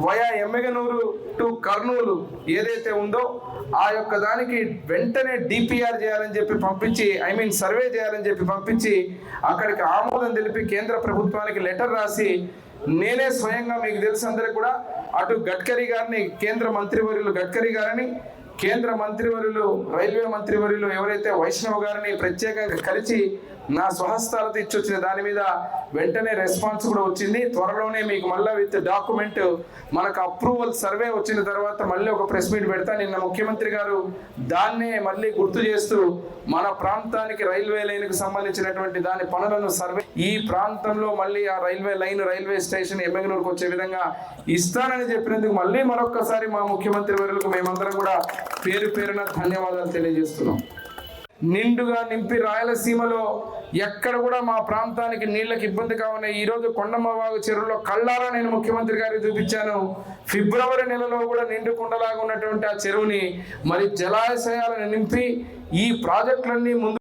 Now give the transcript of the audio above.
Via Yemmiganur to Kurnool ఏదైతే ఉందో ఆ యొక్క దానికి వెంటనే డిపిఆర్ చేయాలని చెప్పి పంపించి సర్వే చేయాలని చెప్పి పంపించి అక్కడికి ఆమోదం తెలిపి కేంద్ర ప్రభుత్వానికి లెటర్ రాసి నేనే స్వయంగా మీకు తెలుసు అందరికీ కూడా అటు గడ్కరీ గారిని కేంద్ర మంత్రివర్యులు గడ్కరీ గారిని కేంద్ర మంత్రివర్యులు రైల్వే మంత్రివర్యులు ఎవరైతే వైష్ణవ్ గారిని ప్రత్యేకంగా కలిసి నా స్వహస్తాలతో ఇచ్చొచ్చిన దాని మీద వెంటనే రెస్పాన్స్ కూడా వచ్చింది. త్వరలోనే మీకు మళ్ళీ విత్ డాక్యుమెంట్ మనకు అప్రూవల్ సర్వే వచ్చిన తర్వాత మళ్ళీ ఒక ప్రెస్ మీట్ పెడతా. నిన్న ముఖ్యమంత్రి గారు దాన్నే మళ్ళీ గుర్తు చేస్తూ మన ప్రాంతానికి రైల్వే లైన్కు సంబంధించినటువంటి దాని పనులను సర్వే ఈ ప్రాంతంలో మళ్ళీ ఆ రైల్వే లైన్ రైల్వే స్టేషన్ ఎమ్మెగనూరుకు వచ్చే విధంగా ఇస్తానని చెప్పినందుకు మళ్ళీ మరొక్కసారి మా ముఖ్యమంత్రి వర్యులకు మేమందరం కూడా పేరు పేరున ధన్యవాదాలు తెలియజేస్తున్నాం. నిండుగా నింపి రాయలసీమలో ఎక్కడ కూడా మా ప్రాంతానికి నీళ్ళకి ఇబ్బంది కావున ఈరోజు కొండమ్మవాగు చెరువులో కళ్ళారా నేను ముఖ్యమంత్రి గారికి చూపించాను. ఫిబ్రవరి నెలలో కూడా నిండు కుండలాగా ఉన్నటువంటి ఆ చెరువుని మరి జలాశయాలను నింపి ఈ ప్రాజెక్టులన్నీ ముందు